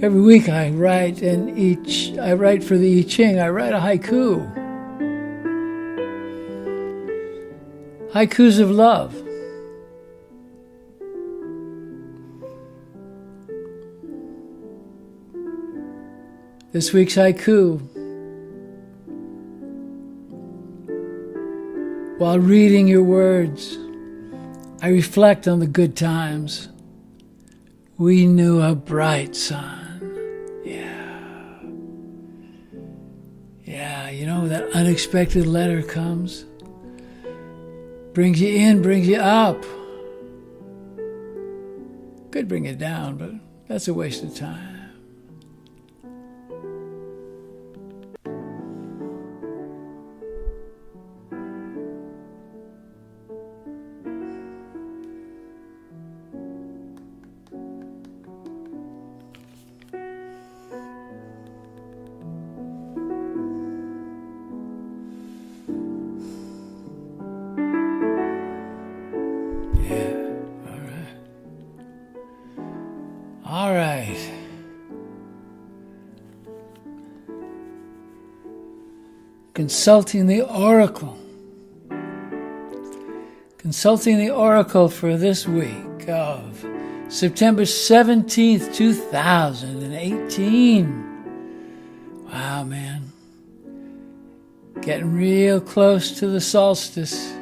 Every week I write, I write for the Ching. I write a haiku. Haikus of love. This week's haiku. While reading your words, I reflect on the good times. We knew a bright sun. Yeah, that unexpected letter comes. Brings you in, brings you up. Could bring it down, but that's a waste of time. All right. Consulting the Oracle. Consulting the Oracle for this week of September 17th, 2018. Wow, man. Getting real close to the solstice.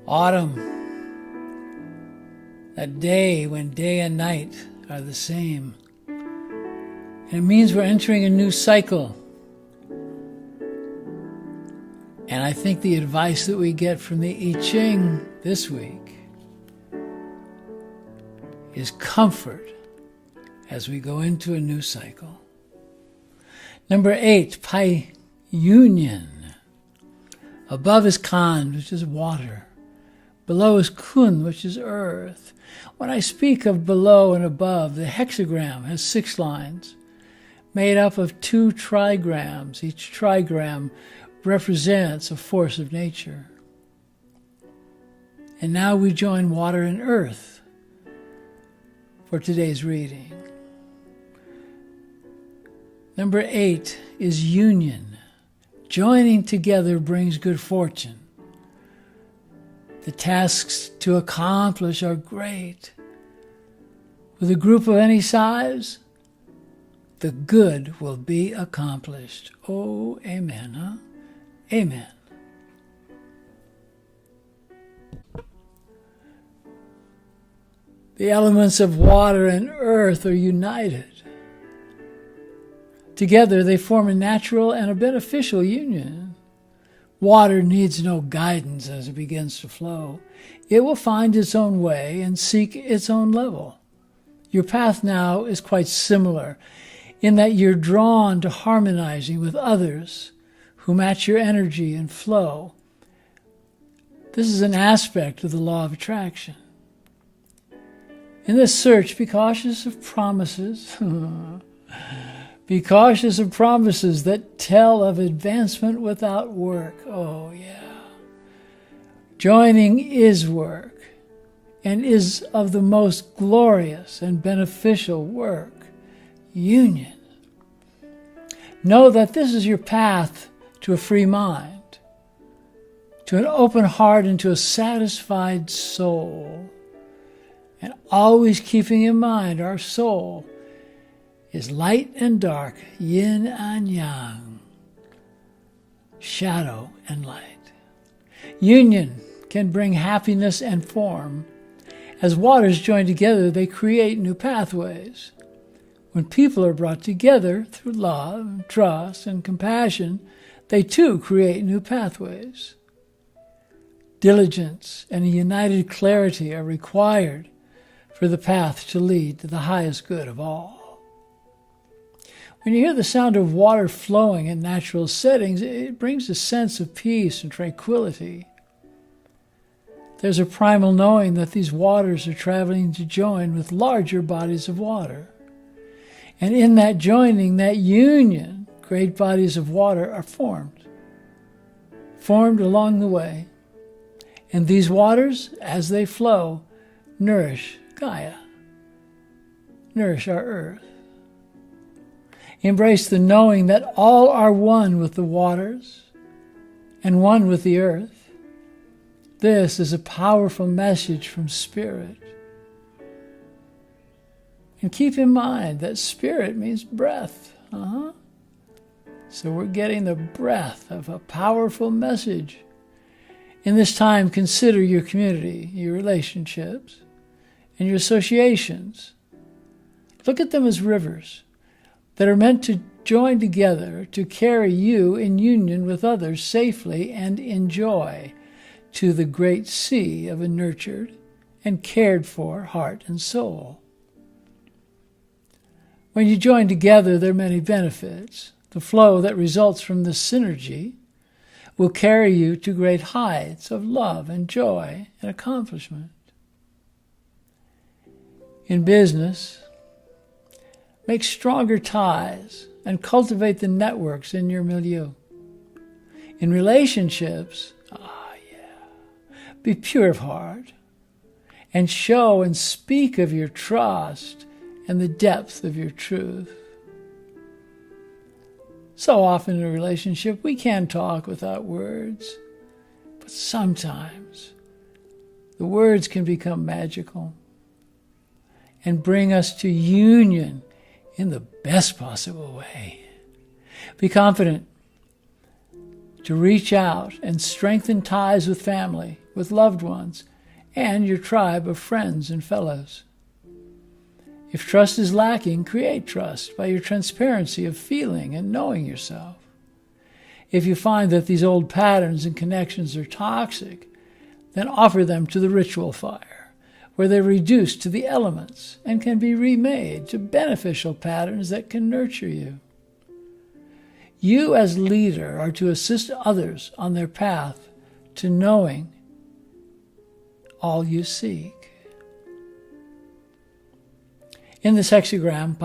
Autumn. That day when day and night are the same. And it means we're entering a new cycle. And I think the advice that we get from the I Ching this week is comfort as we go into a new cycle. Number 8, Pai Union. Above is Kan, which is water. Below is Kun, which is earth. When I speak of below and above, the hexagram has 6 lines made up of 2 trigrams. Each trigram represents a force of nature. And now we join water and earth for today's reading. Number 8 is union. Joining together brings good fortune. The tasks to accomplish are great. With a group of any size, the good will be accomplished. Oh, amen, huh? Amen. The elements of water and earth are united. Together they form a natural and a beneficial union. Water needs no guidance as it begins to flow. It will find its own way and seek its own level. Your path now is quite similar in that you're drawn to harmonizing with others who match your energy and flow. This is an aspect of the law of attraction. In this search, be cautious of promises. Be cautious of promises that tell of advancement without work. Oh, yeah. Joining is work and is of the most glorious and beneficial work. Union. Know that this is your path to a free mind, to an open heart, and to a satisfied soul. And always keeping in mind our soul is light and dark, yin and yang, shadow and light. Union can bring happiness and form. As waters join together, they create new pathways. When people are brought together through love, trust, and compassion, they too create new pathways. Diligence and a united clarity are required for the path to lead to the highest good of all. When you hear the sound of water flowing in natural settings, it brings a sense of peace and tranquility. There's a primal knowing that these waters are traveling to join with larger bodies of water. And in that joining, that union, great bodies of water are formed along the way. And these waters, as they flow, nourish Gaia. nourish our earth. Embrace the knowing that all are one with the waters and one with the earth. This is a powerful message from Spirit. And keep in mind that Spirit means breath. So we're getting the breath of a powerful message. In this time, consider your community, your relationships, and your associations. Look at them as rivers that are meant to join together to carry you in union with others safely and in joy to the great sea of a nurtured and cared for heart and soul. When you join together, there are many benefits. The flow that results from this synergy will carry you to great heights of love and joy and accomplishment. In business, make stronger ties and cultivate the networks in your milieu. In relationships, be pure of heart and show and speak of your trust and the depth of your truth. So often in a relationship, we can talk without words, but sometimes the words can become magical and bring us to union in the best possible way. Be confident to reach out and strengthen ties with family, with loved ones, and your tribe of friends and fellows. If trust is lacking, create trust by your transparency of feeling and knowing yourself. If you find that these old patterns and connections are toxic, then offer them to the ritual fire, where they're reduced to the elements and can be remade to beneficial patterns that can nurture you. You as leader are to assist others on their path to knowing all you seek. In this hexagram,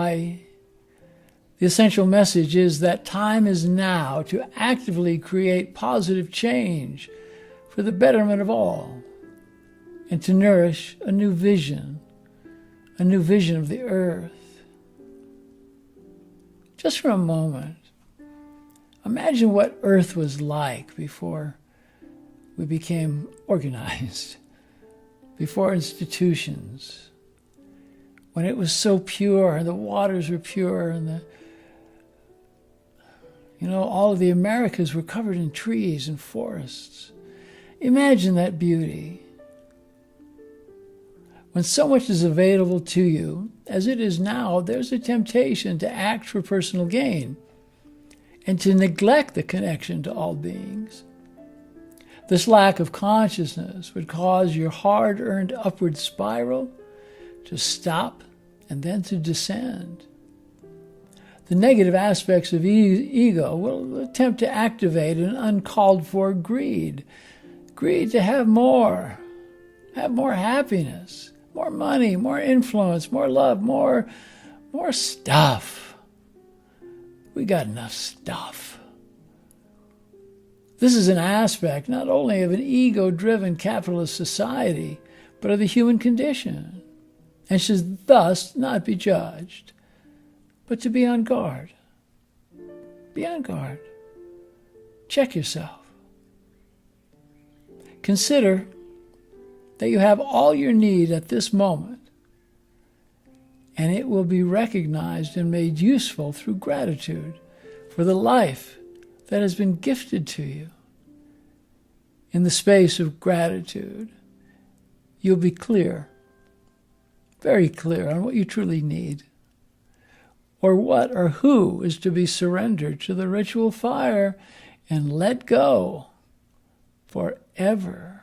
the essential message is that time is now to actively create positive change for the betterment of all, and to nourish a new vision of the earth. Just for a moment, imagine what Earth was like before we became organized, before institutions, when it was so pure, the waters were pure, and all of the Americas were covered in trees and forests. Imagine that beauty. When so much is available to you, as it is now, there's a temptation to act for personal gain and to neglect the connection to all beings. This lack of consciousness would cause your hard-earned upward spiral to stop and then to descend. The negative aspects of ego will attempt to activate an uncalled for greed to have more happiness, more money, more influence, more love, more stuff. We got enough stuff. This is an aspect not only of an ego-driven capitalist society, but of the human condition, and should thus not be judged, but to be on guard. Be on guard. Check yourself. Consider that you have all your need at this moment, and it will be recognized and made useful through gratitude for the life that has been gifted to you. In the space of gratitude, you'll be clear, very clear on what you truly need, or what or who is to be surrendered to the ritual fire and let go forever.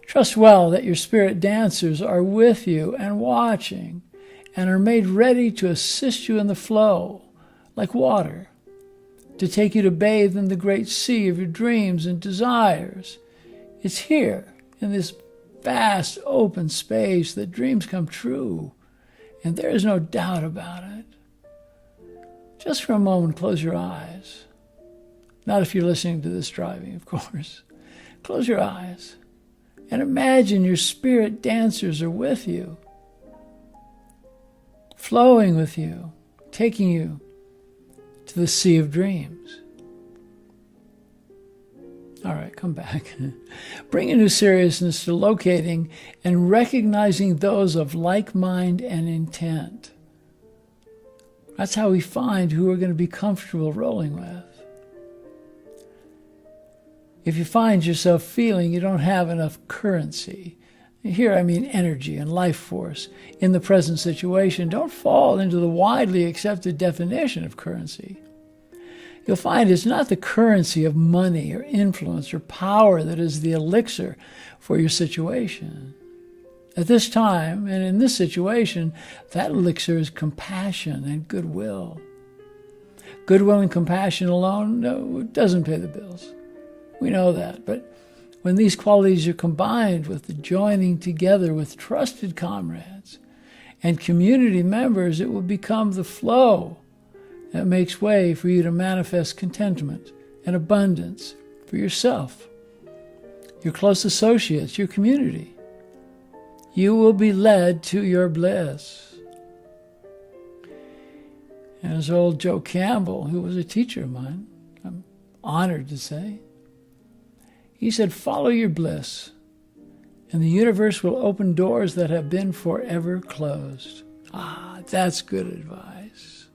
Trust well that your spirit dancers are with you and watching and are made ready to assist you in the flow, like water, to take you to bathe in the great sea of your dreams and desires. It's here, in this vast open space, that dreams come true, and there is no doubt about it. Just for a moment, close your eyes. Not if you're listening to this driving, of course. Close your eyes and imagine your spirit dancers are with you. flowing with you, taking you to the sea of dreams. All right, come back. Bring a new seriousness to locating and recognizing those of like mind and intent. That's how we find who we're going to be comfortable rolling with. If you find yourself feeling you don't have enough currency, here I mean energy and life force, in the present situation, don't fall into the widely accepted definition of currency. You'll find it's not the currency of money or influence or power that is the elixir for your situation. At this time and in this situation, that elixir is compassion and goodwill. Goodwill and compassion alone, no, doesn't pay the bills. We know that. But when these qualities are combined with the joining together with trusted comrades and community members, it will become the flow that makes way for you to manifest contentment and abundance for yourself, your close associates, your community. You will be led to your bliss. And as old Joe Campbell, who was a teacher of mine, I'm honored to say, he said, follow your bliss, and the universe will open doors that have been forever closed. Ah, that's good advice.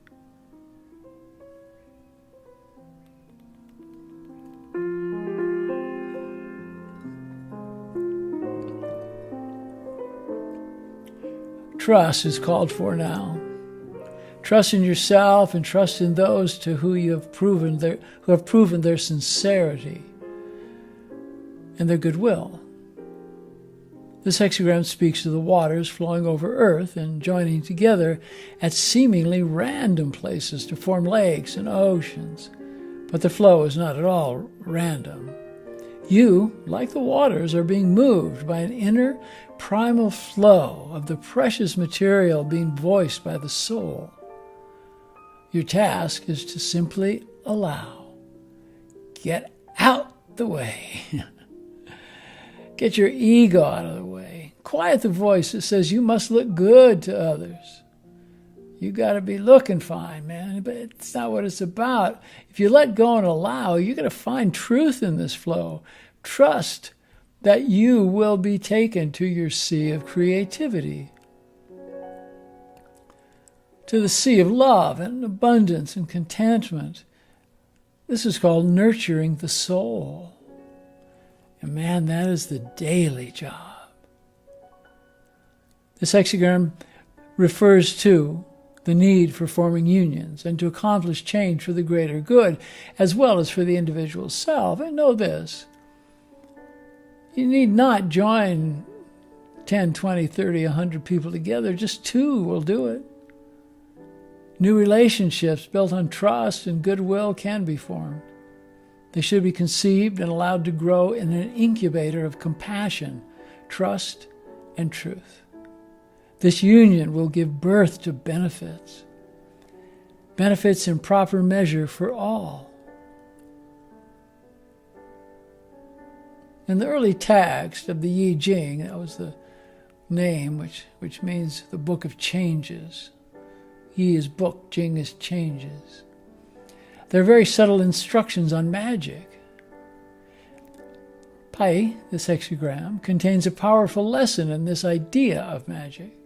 Trust is called for now. Trust in yourself and trust in those to who have proven their sincerity and their goodwill. This hexagram speaks of the waters flowing over earth and joining together at seemingly random places to form lakes and oceans. But the flow is not at all random. You, like the waters, are being moved by an inner primal flow of the precious material being voiced by the soul. Your task is to simply allow. Get out the way. Get your ego out of the way. Quiet the voice that says you must look good to others. You got to be looking fine, man, but it's not what it's about. If you let go and allow, you're going to find truth in this flow. Trust that you will be taken to your sea of creativity, to the sea of love and abundance and contentment. This is called nurturing the soul. And man, that is the daily job. This hexagram refers to the need for forming unions and to accomplish change for the greater good, as well as for the individual self. And know this, you need not join 10, 20, 30, 100 people together. Just 2 will do it. New relationships built on trust and goodwill can be formed. They should be conceived and allowed to grow in an incubator of compassion, trust, and truth. This union will give birth to benefits in proper measure for all. In the early text of the Ching, that was the name which means the book of changes. Yi is book, Ching is changes. There are very subtle instructions on magic. Pai, this hexagram, contains a powerful lesson in this idea of magic.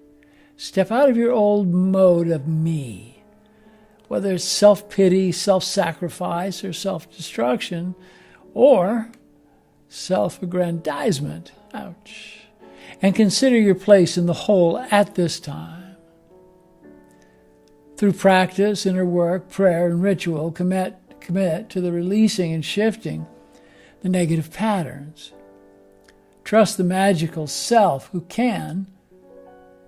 Step out of your old mode of me. Whether it's self-pity, self-sacrifice, or self-destruction, or self-aggrandizement. Ouch. And consider your place in the whole at this time. Through practice, inner work, prayer, and ritual, commit to the releasing and shifting the negative patterns. Trust the magical self who can,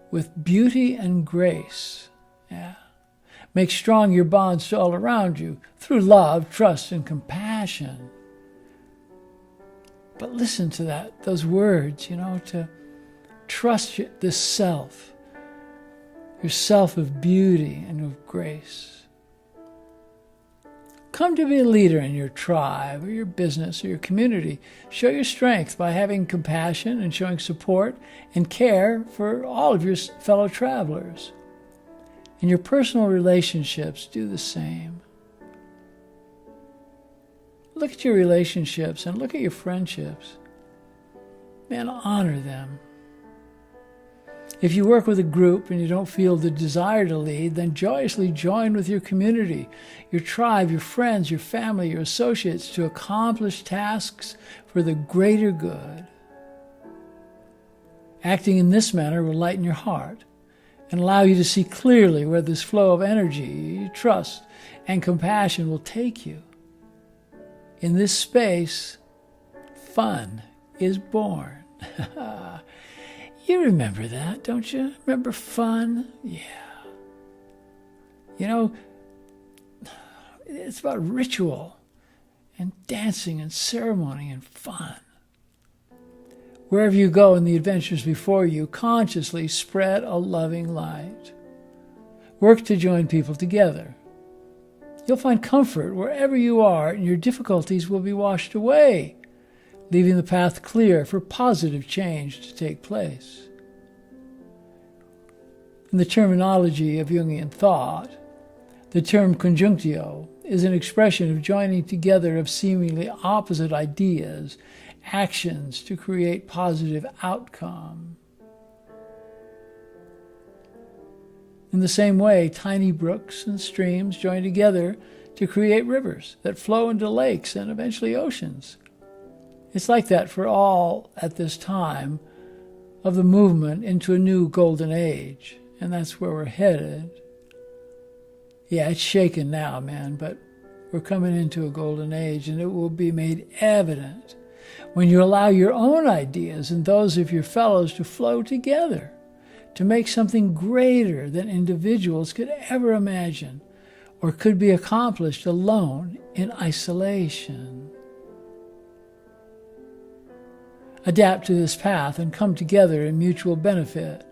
with beauty and grace, make strong your bonds to all around you through love, trust, and compassion. But listen to those words, to trust this self. Yourself of beauty and of grace. Come to be a leader in your tribe or your business or your community. Show your strength by having compassion and showing support and care for all of your fellow travelers. And your personal relationships do the same. Look at your relationships and look at your friendships. Man, honor them. If you work with a group and you don't feel the desire to lead, then joyously join with your community, your tribe, your friends, your family, your associates to accomplish tasks for the greater good. Acting in this manner will lighten your heart and allow you to see clearly where this flow of energy, trust, and compassion will take you. In this space, fun is born. You remember that, don't you? Remember fun? Yeah. You know, it's about ritual and dancing and ceremony and fun. Wherever you go in the adventures before you, consciously spread a loving light. Work to join people together. You'll find comfort wherever you are, and your difficulties will be washed away, leaving the path clear for positive change to take place. In the terminology of Jungian thought, the term conjunctio is an expression of joining together of seemingly opposite ideas, actions to create positive outcome. In the same way, tiny brooks and streams join together to create rivers that flow into lakes and eventually oceans. It's like that for all at this time of the movement into a new golden age, and that's where we're headed. Yeah, it's shaken now, man, but we're coming into a golden age, and it will be made evident when you allow your own ideas and those of your fellows to flow together to make something greater than individuals could ever imagine or could be accomplished alone in isolation. Adapt to this path and come together in mutual benefit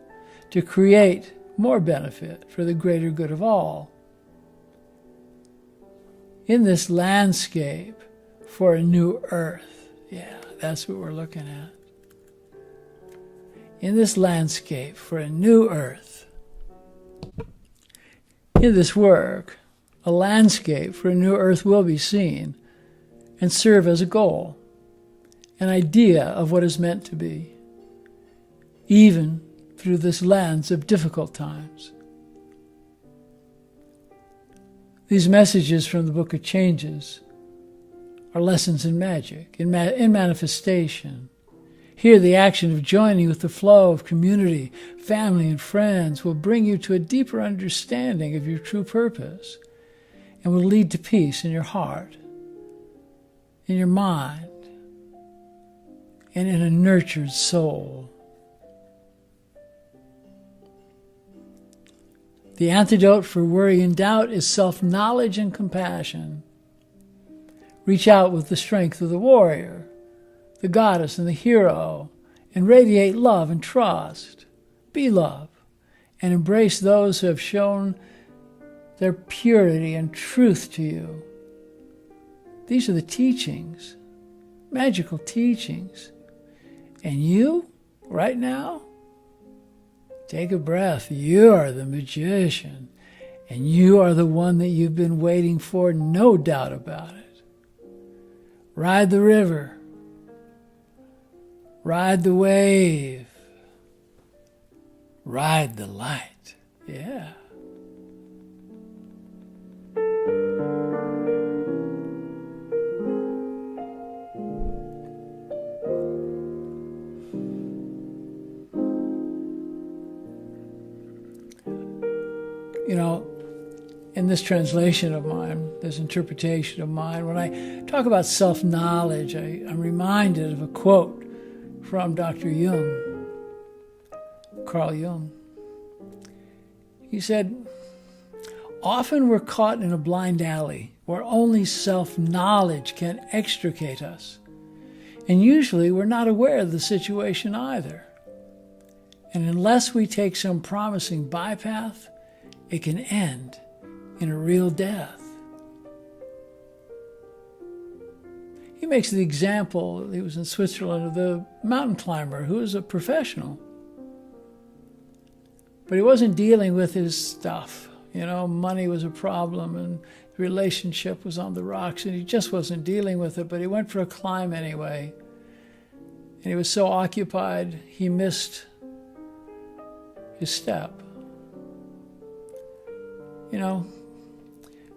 to create more benefit for the greater good of all. In this landscape for a new earth, yeah, that's what we're looking at. In this landscape for a new earth. In this work, a landscape for a new earth will be seen and serve as a goal, an idea of what is meant to be, even through this lens of difficult times. These messages from the Book of Changes are lessons in magic, in manifestation. Here, the action of joining with the flow of community, family, and friends will bring you to a deeper understanding of your true purpose and will lead to peace in your heart, in your mind, and in a nurtured soul. The antidote for worry and doubt is self-knowledge and compassion. Reach out with the strength of the warrior, the goddess and the hero, and radiate love and trust. Be love, and embrace those who have shown their purity and truth to you. These are the teachings, magical teachings. And you, right now, take a breath. You are the magician, and you are the one that you've been waiting for, no doubt about it. Ride the river. Ride the wave. Ride the light. Yeah. You know, in this translation of mine, this interpretation of mine, when I talk about self-knowledge, I'm reminded of a quote from Dr. Jung, Carl Jung. He said, "Often we're caught in a blind alley where only self-knowledge can extricate us. And usually we're not aware of the situation either. And unless we take some promising bypath, it can end in a real death." He makes the example, he was in Switzerland, of the mountain climber who was a professional. But he wasn't dealing with his stuff, money was a problem and the relationship was on the rocks and he just wasn't dealing with it, but he went for a climb anyway. And he was so occupied, he missed his step.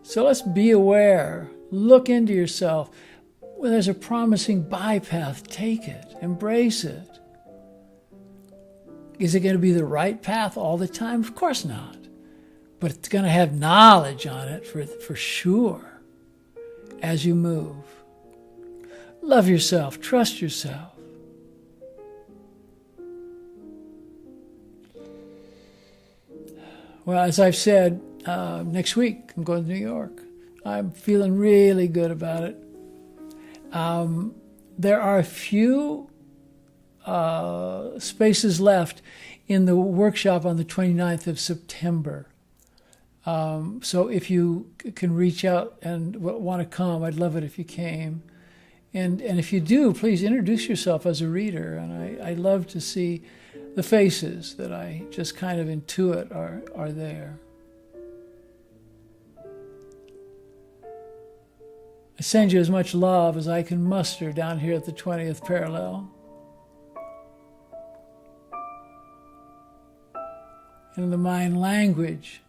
So let's be aware. Look into yourself. When there's a promising bypath, take it. Embrace it. Is it going to be the right path all the time? Of course not. But it's going to have knowledge on it for sure as you move. Love yourself. Trust yourself. Well, as I've said, next week I'm going to New York. I'm feeling really good about it. There are a few spaces left in the workshop on the 29th of September. So if you can reach out and want to come, I'd love it if you came. And if you do, please introduce yourself as a reader. And I love to see the faces that I just kind of intuit are there. I send you as much love as I can muster down here at the 20th parallel. In the mind language,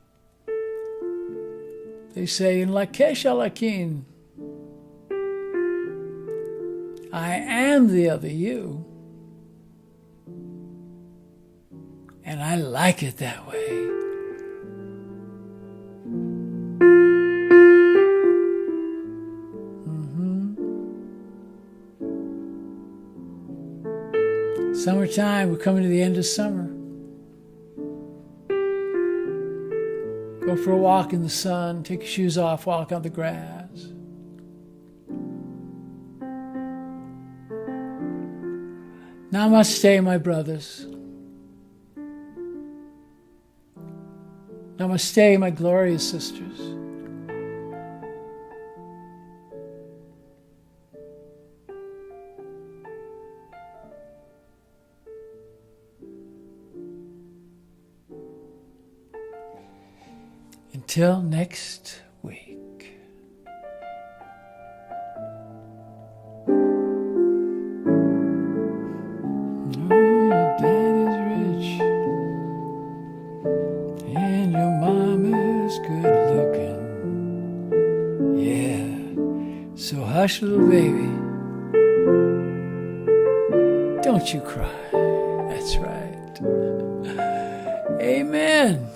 they say, in Lakesha Lakin, I am the other you. And I like it that way. Summertime, we're coming to the end of summer. Go for a walk in the sun, take your shoes off, walk on the grass. Namaste, my brothers. Namaste, my glorious sisters. Until next week. Oh, your daddy's rich and your mama's good looking. Yeah, so hush, little baby. Don't you cry. That's right. Amen.